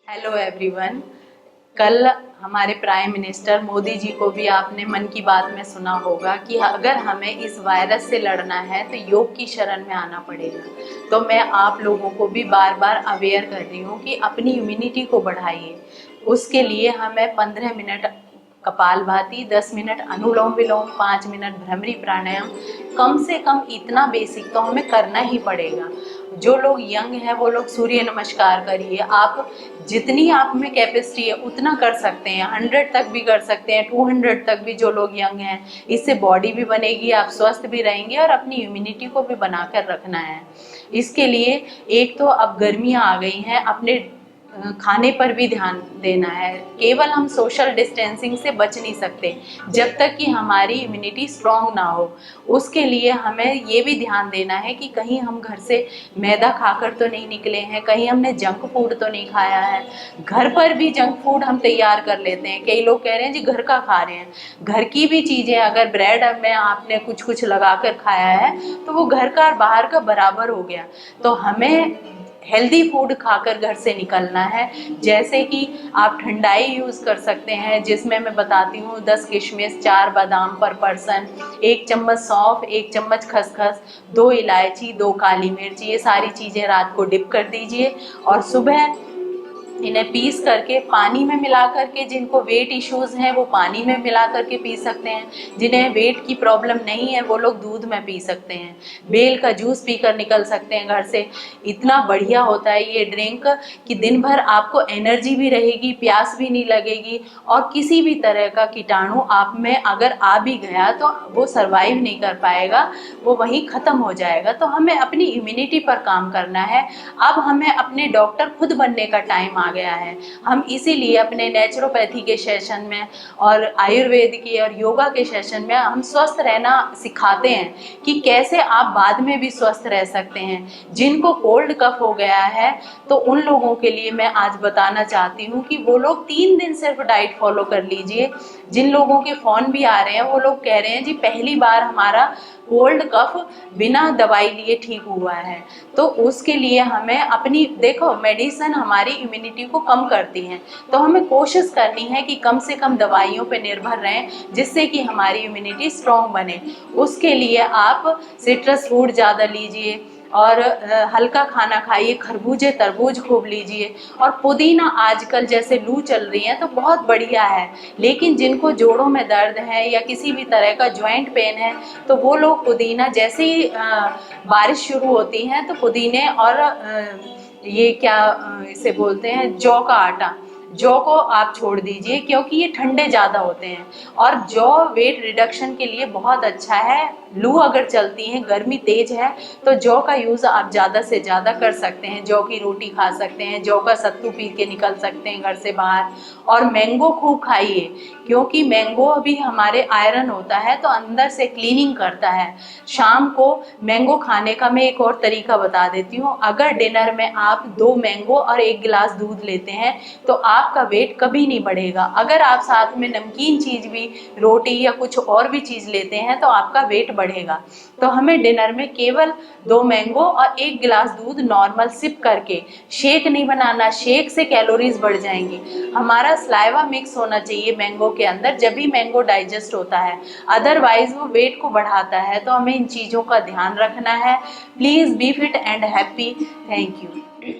Hello everyone. कल हमारे prime minister Modi ji को भी आपने मन की बात में सुना होगा कि अगर हमें इस वायरस से लड़ना है तो योग की शरण में आना पड़ेगा। तो मैं आप लोगों को भी बार बार अवेयर कर रही हूँ कि अपनी इम्यूनिटी को बढ़ाइए। उसके लिए हमें 15 मिनट कपालभाति, 10 मिनट अनुलोम विलोम, 5 मिनट भ्रमरी प्राणायाम, कम से कम इतना बेसिक तो हमें करना ही पड़ेगा। जो लोग यंग हैं वो लोग सूर्य नमस्कार करिए। आप जितनी आप में कैपेसिटी है उतना कर सकते हैं, 100 तक भी कर सकते हैं, 200 तक भी। जो लोग यंग हैं, इससे बॉडी भी बनेगी, आप स्वस्थ भी रहेंगे और अपनी इम्यूनिटी को भी बनाकर रखना है। इसके लिए एक तो अब गर्मियाँ आ गई हैं, अपने खाने पर भी ध्यान देना है। केवल हम सोशल डिस्टेंसिंग से बच नहीं सकते जब तक कि हमारी इम्यूनिटी स्ट्रांग ना हो। उसके लिए हमें ये भी ध्यान देना है कि कहीं हम घर से मैदा खाकर तो नहीं निकले हैं, कहीं हमने जंक फूड तो नहीं खाया है। घर पर भी जंक फूड हम तैयार कर लेते हैं। कई लोग कह रहे हैं जी घर का खा रहे हैं। घर की भी चीज़ें, अगर ब्रेड में आपने कुछ कुछ लगा कर खाया है तो वो घर का और बाहर का बराबर हो गया। तो हमें हेल्दी फूड खाकर घर से निकलना है। जैसे कि आप ठंडाई यूज़ कर सकते हैं, जिसमें मैं बताती हूँ 10 किशमिश, 4 बादाम पर पर्सन, 1 चम्मच सौंफ, 1 चम्मच खसखस, 2 इलायची, 2 काली मिर्च, ये सारी चीज़ें रात को डिप कर दीजिए और सुबह इन्हें पीस करके पानी में मिला करके, जिनको वेट इश्यूज़ हैं वो पानी में मिला करके पी सकते हैं। जिन्हें वेट की प्रॉब्लम नहीं है वो लोग दूध में पी सकते हैं। बेल का जूस पीकर निकल सकते हैं घर से। इतना बढ़िया होता है ये ड्रिंक कि दिन भर आपको एनर्जी भी रहेगी, प्यास भी नहीं लगेगी और किसी भी तरह का कीटाणु आप में अगर आ भी गया तो वो सर्वाइव नहीं कर पाएगा, वो वहीं ख़त्म हो जाएगा। तो हमें अपनी इम्यूनिटी पर काम करना है। अब हमें अपने डॉक्टर खुद बनने का टाइम आ गया है। हम इसीलिए अपने नेचुरोपैथी के सेशन में और आयुर्वेद के और योगा के सेशन में हम स्वस्थ रहना सिखाते हैं कि कैसे आप बाद में भी स्वस्थ रह सकते हैं। जिनको कोल्ड कफ हो गया है तो उन लोगों के लिए मैं आज बताना चाहती हूँ कि वो लोग 3 दिन सिर्फ डाइट फॉलो कर लीजिए। जिन लोगों के फ़ोन भी आ रहे हैं वो लोग कह रहे हैं जी पहली बार हमारा कोल्ड कफ बिना दवाई लिए ठीक हुआ है। तो उसके लिए हमें अपनी, देखो मेडिसिन हमारी इम्यूनिटी को कम करती हैं, तो हमें कोशिश करनी है कि कम से कम दवाइयों पे निर्भर रहें जिससे कि हमारी इम्यूनिटी स्ट्रॉन्ग बने। उसके लिए आप सिट्रस फूड ज़्यादा लीजिए और हल्का खाना खाइए, खरबूजे तरबूज खूब लीजिए। और पुदीना आजकल जैसे लू चल रही है तो बहुत बढ़िया है, लेकिन जिनको जोड़ों में दर्द है या किसी भी तरह का जॉइंट पेन है तो वो लोग पुदीना, जैसे ही बारिश शुरू होती है तो पुदीने और ये क्या इसे बोलते हैं, जौ का आटा, जौ को आप छोड़ दीजिए क्योंकि ये ठंडे ज़्यादा होते हैं। और जौ वेट रिडक्शन के लिए बहुत अच्छा है। लू अगर चलती है, गर्मी तेज है, तो जौ का यूज़ आप ज़्यादा से ज़्यादा कर सकते हैं। जौ की रोटी खा सकते हैं, जौ का सत्तू पी के निकल सकते हैं घर से बाहर। और मैंगो खूब खाइए क्योंकि मैंगो भी हमारे आयरन होता है तो अंदर से क्लीनिंग करता है। शाम को मैंगो खाने का मैं एक और तरीका बता देती हूँ। अगर डिनर में आप 2 मैंगो और 1 गिलास दूध लेते हैं तो आपका वेट कभी नहीं बढ़ेगा। अगर आप साथ में नमकीन चीज़ भी, रोटी या कुछ और भी चीज़ लेते हैं तो आपका वेट बढ़ेगा। तो हमें डिनर में केवल 2 मैंगो और 1 गिलास दूध नॉर्मल सिप करके, शेक नहीं बनाना, शेक से कैलोरीज बढ़ जाएंगी। हमारा सलाइवा मिक्स होना चाहिए मैंगो के अंदर, जब भी मैंगो डाइजेस्ट होता है, अदरवाइज वो वेट को बढ़ाता है। तो हमें इन चीज़ों का ध्यान रखना है। Please be fit and happy. Thank you.